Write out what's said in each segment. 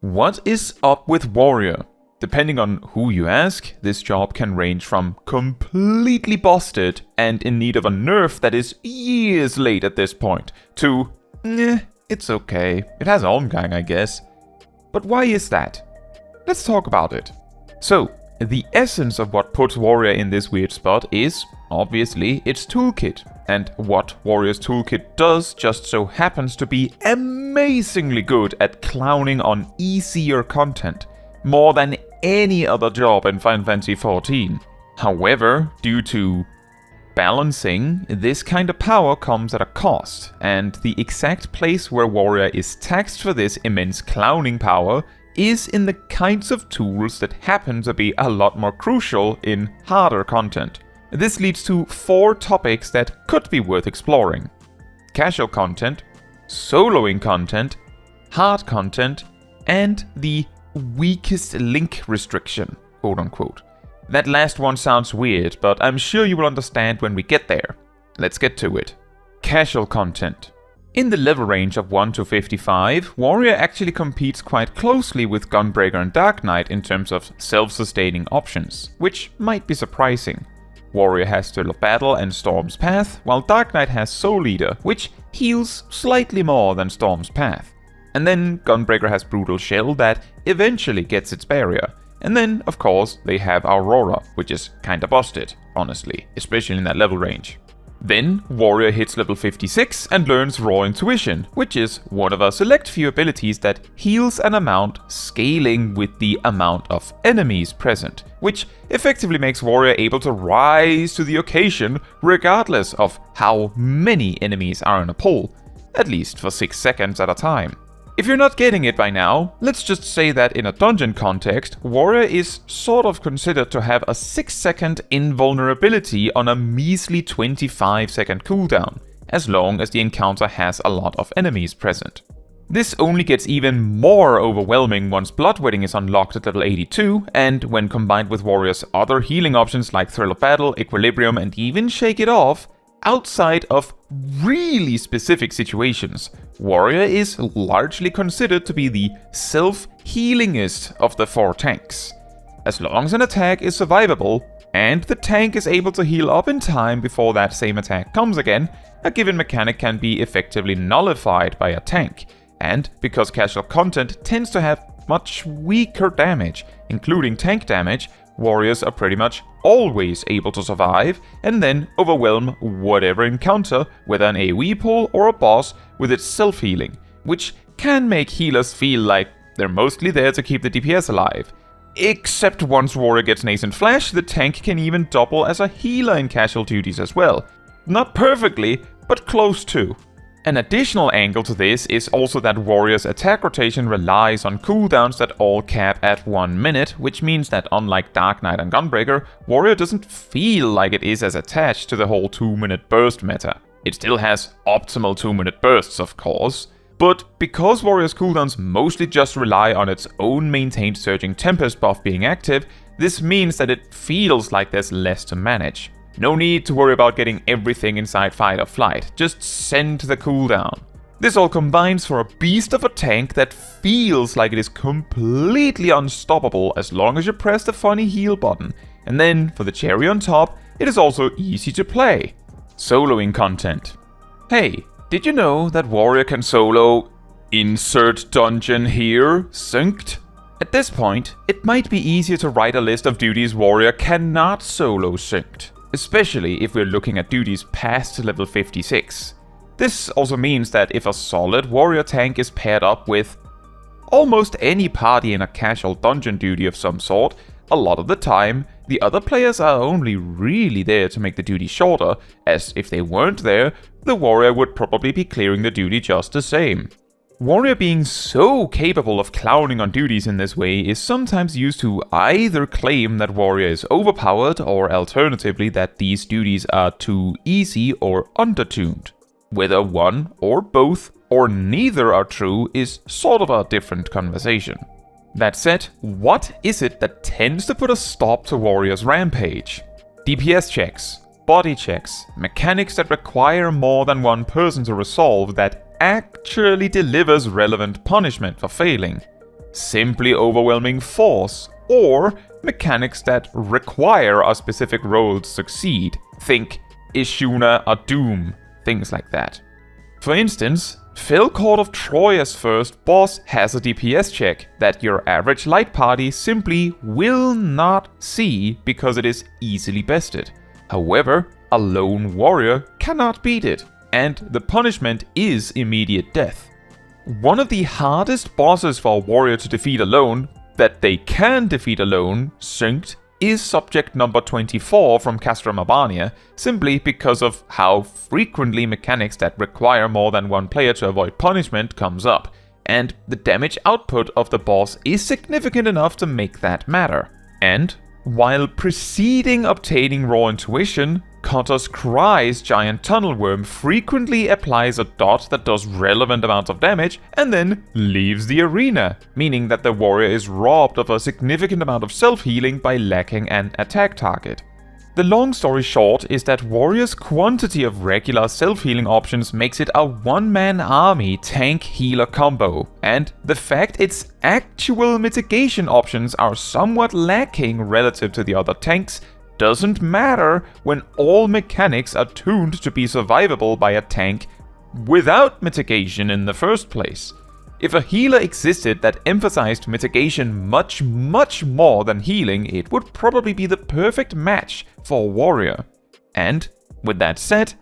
What is up with Warrior? Depending on who you ask, this job can range from completely busted and in need of a nerf that is years late at this point, to it's okay, it has ongang I guess. But why is that? Let's talk about it. So, the essence of what puts Warrior in this weird spot is, obviously, its toolkit. And what Warrior's toolkit does just so happens to be amazingly good at clowning on easier content, more than any other job in Final Fantasy XIV. However, due to balancing, this kind of power comes at a cost, and the exact place where Warrior is taxed for this immense clowning power is in the kinds of tools that happen to be a lot more crucial in harder content. This leads to 4 topics that could be worth exploring: casual content, soloing content, hard content, and the weakest link restriction, quote unquote. That last one sounds weird, but I'm sure you will understand when we get there. Let's get to it. Casual content. In the level range of 1 to 55, Warrior actually competes quite closely with Gunbreaker and Dark Knight in terms of self-sustaining options, which might be surprising. Warrior has Thrill of Battle and Storm's Path, while Dark Knight has Soul Eater, which heals slightly more than Storm's Path. And then Gunbreaker has Brutal Shell that eventually gets its barrier. And then, of course, they have Aurora, which is kinda busted, honestly, especially in that level range. Then, Warrior hits level 56 and learns Raw Intuition, which is one of a select few abilities that heals an amount scaling with the amount of enemies present, which effectively makes Warrior able to rise to the occasion regardless of how many enemies are in a pool, at least for 6 seconds at a time. If you're not getting it by now, let's just say that in a dungeon context, Warrior is sort of considered to have a 6-second invulnerability on a measly 25-second cooldown, as long as the encounter has a lot of enemies present. This only gets even more overwhelming once Bloodwhetting is unlocked at level 82, and when combined with Warrior's other healing options like Thrill of Battle, Equilibrium, and even Shake It Off, outside of really specific situations, Warrior is largely considered to be the self-healingest of the 4 tanks. As long as an attack is survivable, and the tank is able to heal up in time before that same attack comes again, a given mechanic can be effectively nullified by a tank. And because casual content tends to have much weaker damage, including tank damage, Warriors are pretty much always able to survive and then overwhelm whatever encounter, whether an AoE pull or a boss, with its self-healing, which can make healers feel like they're mostly there to keep the DPS alive. Except once Warrior gets Nascent Flash, the tank can even double as a healer in casual duties as well. Not perfectly, but close to. An additional angle to this is also that Warrior's attack rotation relies on cooldowns that all cap at 1 minute, which means that unlike Dark Knight and Gunbreaker, Warrior doesn't feel like it is as attached to the whole 2-minute burst meta. It still has optimal 2-minute bursts, of course, but because Warrior's cooldowns mostly just rely on its own maintained Surging Tempest buff being active, this means that it feels like there's less to manage. No need to worry about getting everything inside fight or flight, just send the cooldown. This all combines for a beast of a tank that feels like it is completely unstoppable as long as you press the funny heal button, and then, for the cherry on top, it is also easy to play. Soloing content. Hey, did you know that Warrior can solo insert dungeon here synced? At this point, it might be easier to write a list of duties Warrior cannot solo synced, especially if we're looking at duties past level 56. This also means that if a solid Warrior tank is paired up with almost any party in a casual dungeon duty of some sort, a lot of the time, the other players are only really there to make the duty shorter, as if they weren't there, the Warrior would probably be clearing the duty just the same. Warrior being so capable of clowning on duties in this way is sometimes used to either claim that Warrior is overpowered, or alternatively that these duties are too easy or undertuned. Whether one or both or neither are true is sort of a different conversation. That said, what is it that tends to put a stop to Warrior's rampage? DPS checks, body checks, mechanics that require more than one person to resolve that actually delivers relevant punishment for failing. simply overwhelming force, or mechanics that require a specific role to succeed. Think Ishuna or Doom, things like that. For instance, Felcourt of Troya's first boss has a DPS check that your average light party simply will not see because it is easily bested. However, a lone warrior cannot beat it, and the punishment is immediate death. One of the hardest bosses for a warrior to defeat alone, that they can defeat alone, synced, is subject number 24 from Castra Mabania, simply because of how frequently mechanics that require more than one player to avoid punishment comes up, and the damage output of the boss is significant enough to make that matter. And, while preceding obtaining Raw Intuition, Kotter's Cry's giant tunnel worm frequently applies a dot that does relevant amounts of damage and then leaves the arena, meaning that the warrior is robbed of a significant amount of self-healing by lacking an attack target. The long story short is that Warrior's quantity of regular self-healing options makes it a one-man army tank-healer combo, and the fact its actual mitigation options are somewhat lacking relative to the other tanks doesn't matter when all mechanics are tuned to be survivable by a tank without mitigation in the first place. If a healer existed that emphasized mitigation much more than healing, it would probably be the perfect match for a warrior. And, with that said,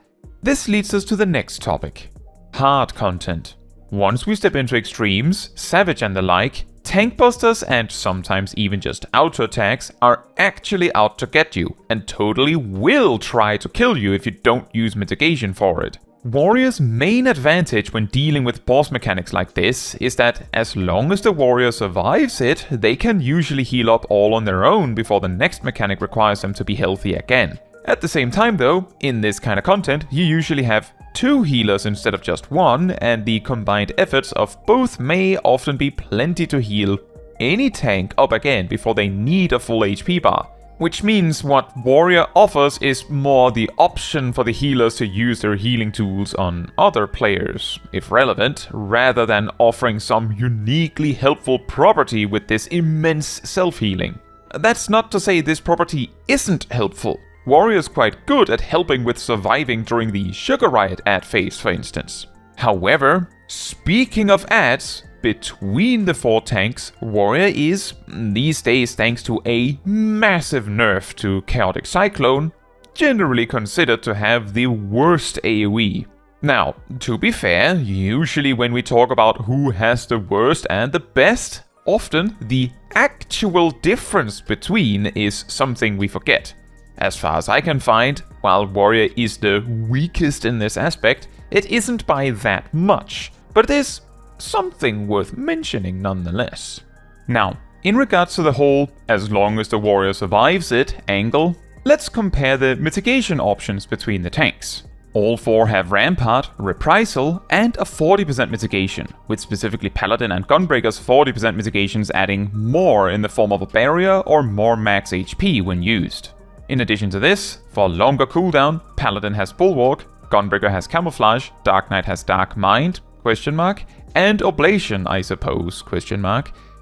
this leads us to the next topic: hard content. Once we step into extremes, Savage and the like, tank busters and sometimes even just auto attacks are actually out to get you, and totally will try to kill you if you don't use mitigation for it. Warrior's main advantage when dealing with boss mechanics like this is that as long as the warrior survives it, they can usually heal up all on their own before the next mechanic requires them to be healthy again. At the same time though, in this kind of content, you usually have 2 healers instead of just 1, and the combined efforts of both may often be plenty to heal any tank up again before they need a full HP bar. Which means what Warrior offers is more the option for the healers to use their healing tools on other players, if relevant, rather than offering some uniquely helpful property with this immense self-healing. That's not to say this property isn't helpful. Warrior's quite good at helping with surviving during the Sugar Riot ad phase, for instance. However, speaking of ads, between the 4 tanks, Warrior is, these days thanks to a massive nerf to Chaotic Cyclone, generally considered to have the worst AoE. Now, to be fair, usually when we talk about who has the worst and the best, often the actual difference between is something we forget. As far as I can find, while Warrior is the weakest in this aspect, it isn't by that much, but it is something worth mentioning nonetheless. Now, in regards to the whole "as long as the warrior survives it" angle, let's compare the mitigation options between the tanks. All 4 have Rampart, Reprisal, and a 40% mitigation, with specifically Paladin and Gunbreaker's 40% mitigations adding more in the form of a barrier or more max HP when used. In addition to this, for longer cooldown, Paladin has Bulwark, Gunbreaker has Camouflage, Dark Knight has Dark Mind, and Oblation, I suppose,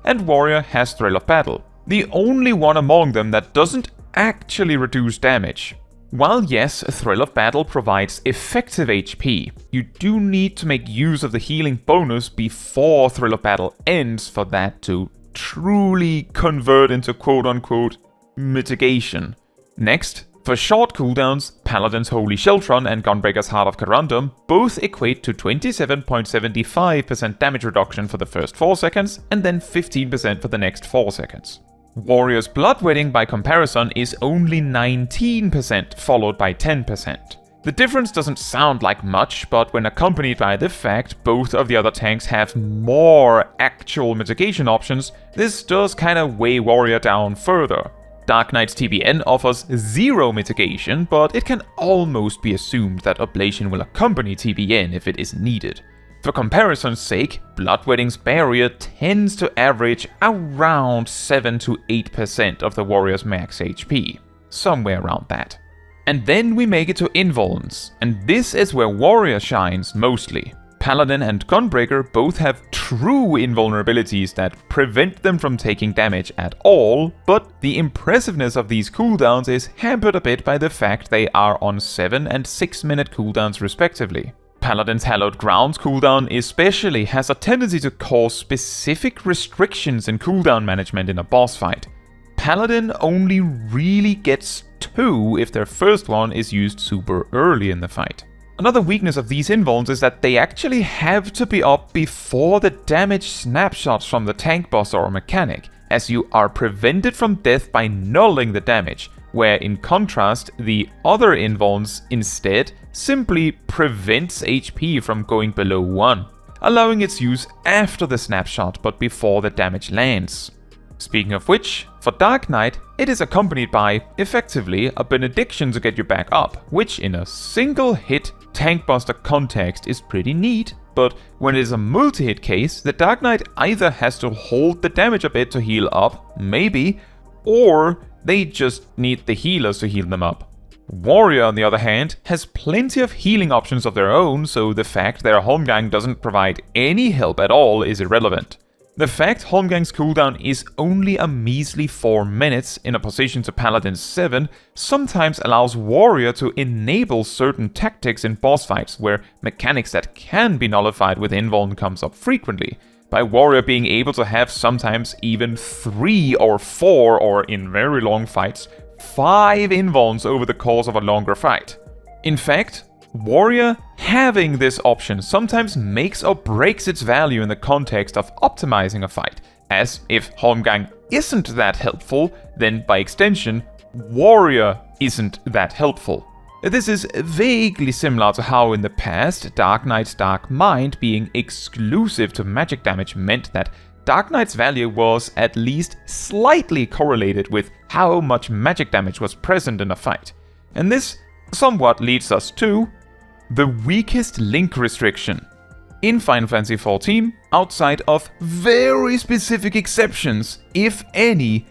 and Warrior has Thrill of Battle. The only one among them that doesn't actually reduce damage. While yes, Thrill of Battle provides effective HP, you do need to make use of the healing bonus before Thrill of Battle ends for that to truly convert into quote-unquote mitigation. Next, for short cooldowns, Paladin's Holy Sheltron and Gunbreaker's Heart of Corundum both equate to 27.75% damage reduction for the first 4 seconds, and then 15% for the next 4 seconds. Warrior's Bloodwhetting, by comparison, is only 19%, followed by 10%. The difference doesn't sound like much, but when accompanied by the fact both of the other tanks have more actual mitigation options, this does kinda weigh Warrior down further. Dark Knight's TBN offers 0 mitigation, but it can almost be assumed that Oblation will accompany TBN if it is needed. For comparison's sake, Bloodwhetting's barrier tends to average around 7 to 8% of the warrior's max HP, somewhere around that. And then we make it to invulns, and this is where Warrior shines mostly. Paladin and Gunbreaker both have true invulnerabilities that prevent them from taking damage at all, but the impressiveness of these cooldowns is hampered a bit by the fact they are on 7 and 6 minute cooldowns respectively. Paladin's Hallowed Grounds cooldown especially has a tendency to cause specific restrictions in cooldown management in a boss fight. Paladin only really gets 2 if their first one is used super early in the fight. Another weakness of these invulns is that they actually have to be up before the damage snapshots from the tank boss or mechanic, as you are prevented from death by nulling the damage, where in contrast the other invulns instead simply prevents HP from going below 1, allowing its use after the snapshot but before the damage lands. Speaking of which, for Dark Knight, it is accompanied by, effectively, a benediction to get you back up, which in a single hit tankbuster context is pretty neat, but when it is a multi-hit case, the Dark Knight either has to hold the damage a bit to heal up, maybe, or they just need the healers to heal them up. Warrior, on the other hand, has plenty of healing options of their own, so the fact their Holmgang doesn't provide any help at all is irrelevant. The fact Holmgang's cooldown is only a measly 4 minutes in opposition to Paladin's 7 sometimes allows Warrior to enable certain tactics in boss fights where mechanics that can be nullified with invuln comes up frequently, by Warrior being able to have sometimes even 3 or 4 or in very long fights 5 invulns over the course of a longer fight. In fact, Warrior having this option sometimes makes or breaks its value in the context of optimizing a fight, as if Holmgang isn't that helpful, then by extension, Warrior isn't that helpful. This is vaguely similar to how in the past Dark Knight's Dark Mind being exclusive to magic damage meant that Dark Knight's value was at least slightly correlated with how much magic damage was present in a fight. And this somewhat leads us to the weakest link restriction. In Final Fantasy XIV, outside of very specific exceptions, if any,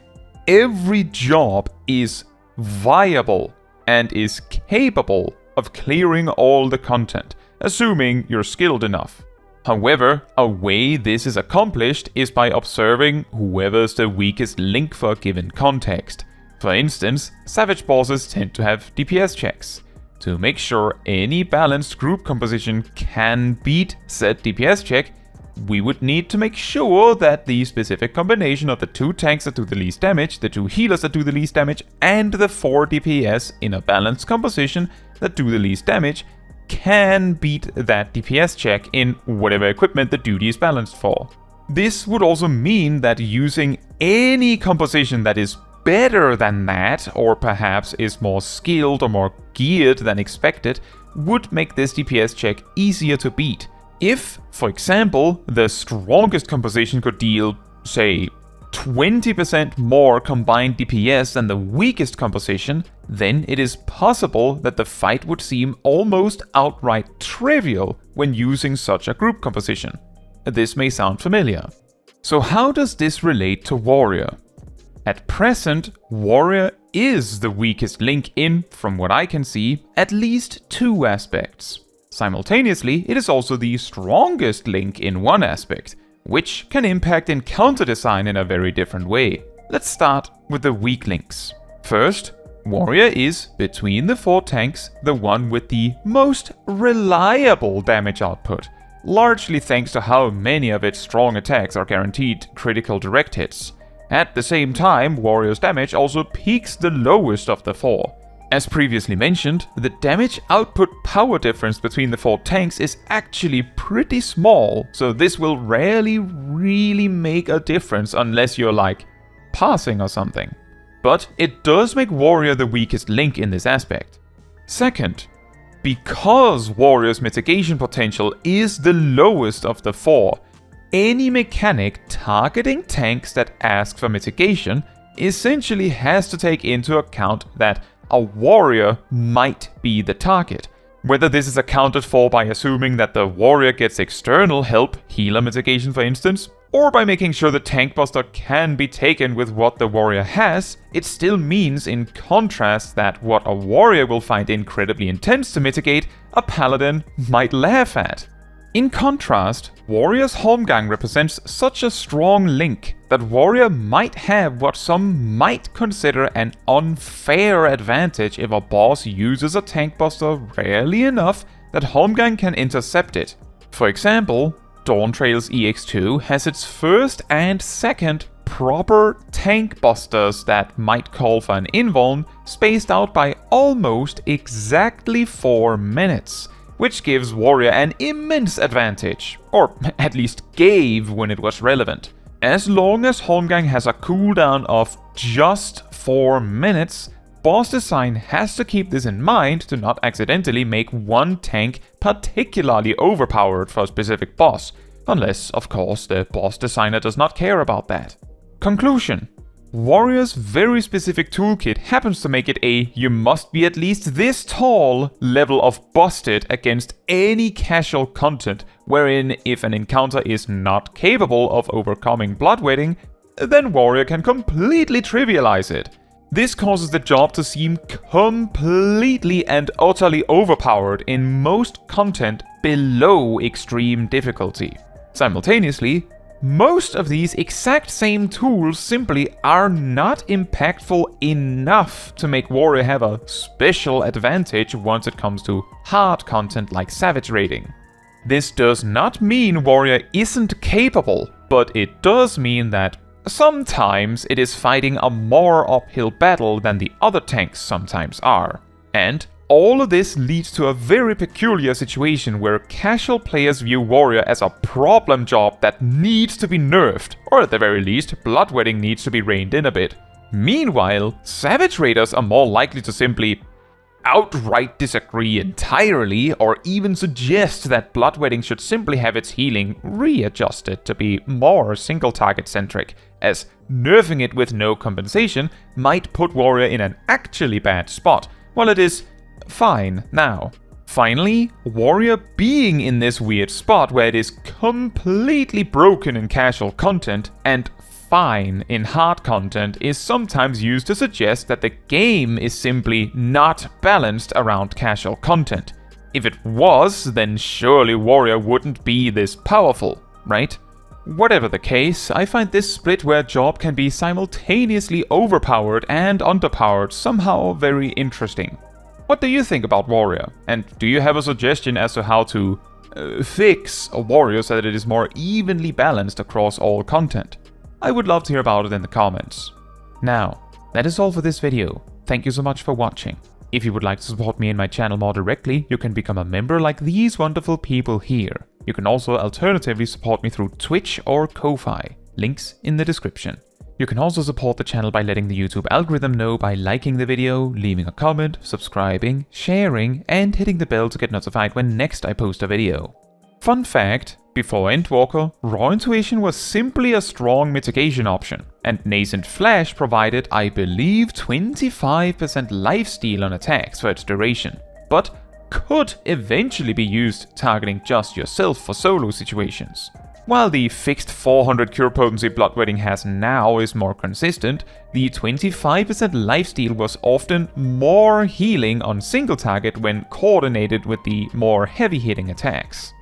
every job is viable and is capable of clearing all the content, assuming you're skilled enough. However, a way this is accomplished is by observing whoever's the weakest link for a given context. For instance, Savage bosses tend to have DPS checks. To make sure any balanced group composition can beat said DPS check, we would need to make sure that the specific combination of the 2 tanks that do the least damage, the 2 healers that do the least damage, and the 4 DPS in a balanced composition that do the least damage can beat that DPS check in whatever equipment the duty is balanced for. This would also mean that using any composition that is better than that, or perhaps is more skilled or more geared than expected, would make this DPS check easier to beat. If, for example, the strongest composition could deal, say, 20% more combined DPS than the weakest composition, then it is possible that the fight would seem almost outright trivial when using such a group composition. This may sound familiar. So how does this relate to Warrior? At present, Warrior is the weakest link in, from what I can see, at least 2 aspects. Simultaneously, it is also the strongest link in one aspect, which can impact encounter design in a very different way. Let's start with the weak links. First, Warrior is, between the 4 tanks, the one with the most reliable damage output, largely thanks to how many of its strong attacks are guaranteed critical direct hits. At the same time, Warrior's damage also peaks the lowest of the 4. As previously mentioned, the damage output power difference between the 4 tanks is actually pretty small, so this will rarely really make a difference unless you're like passing or something. But it does make Warrior the weakest link in this aspect. Second, because Warrior's mitigation potential is the lowest of the 4, any mechanic targeting tanks that ask for mitigation essentially has to take into account that a Warrior might be the target. Whether this is accounted for by assuming that the Warrior gets external help, healer mitigation for instance, or by making sure the tank buster can be taken with what the Warrior has, it still means in contrast that what a Warrior will find incredibly intense to mitigate, a Paladin might laugh at. In contrast, Warrior's Holmgang represents such a strong link that Warrior might have what some might consider an unfair advantage if a boss uses a tank buster rarely enough that Holmgang can intercept it. For example, Dawntrail's EX2 has its first and second proper tank busters that might call for an invuln spaced out by almost exactly 4 minutes, which gives Warrior an immense advantage, or at least gave when it was relevant. As long as Holmgang has a cooldown of just 4 minutes, boss design has to keep this in mind to not accidentally make one tank particularly overpowered for a specific boss, unless, of course, the boss designer does not care about that. Conclusion: Warrior's very specific toolkit happens to make it a you must be at least this tall level of busted against any casual content, wherein if an encounter is not capable of overcoming Bloodwhetting, then Warrior can completely trivialize it. This causes the job to seem completely and utterly overpowered in most content below extreme difficulty. Simultaneously, most of these exact same tools simply are not impactful enough to make Warrior have a special advantage once it comes to hard content like Savage raiding. This does not mean Warrior isn't capable, but it does mean that sometimes it is fighting a more uphill battle than the other tanks sometimes are. And all of this leads to a very peculiar situation where casual players view Warrior as a problem job that needs to be nerfed, or at the very least, Bloodwhetting needs to be reined in a bit. Meanwhile, Savage Raiders are more likely to simply outright disagree entirely, or even suggest that Bloodwhetting should simply have its healing readjusted to be more single-target centric, as nerfing it with no compensation might put Warrior in an actually bad spot, while it is fine now. Finally, Warrior being in this weird spot where it is completely broken in casual content and fine in hard content is sometimes used to suggest that the game is simply not balanced around casual content. If it was, then surely Warrior wouldn't be this powerful, right? Whatever the case, I find this split where job can be simultaneously overpowered and underpowered somehow very interesting. What do you think about Warrior? And do you have a suggestion as to how to fix a Warrior so that it is more evenly balanced across all content? I would love to hear about it in the comments. Now, that is all for this video. Thank you so much for watching. If you would like to support me and my channel more directly, you can become a member like these wonderful people here. You can also alternatively support me through Twitch or Ko-Fi. Links in the description. You can also support the channel by letting the YouTube algorithm know by liking the video, leaving a comment, subscribing, sharing, and hitting the bell to get notified when next I post a video. Fun fact, before Endwalker, Raw Intuition was simply a strong mitigation option, and Nascent Flash provided, I believe, 25% lifesteal on attacks for its duration, but could eventually be used targeting just yourself for solo situations. While the fixed 400 cure potency Bloodwhetting has now is more consistent, the 25% lifesteal was often more healing on single target when coordinated with the more heavy hitting attacks.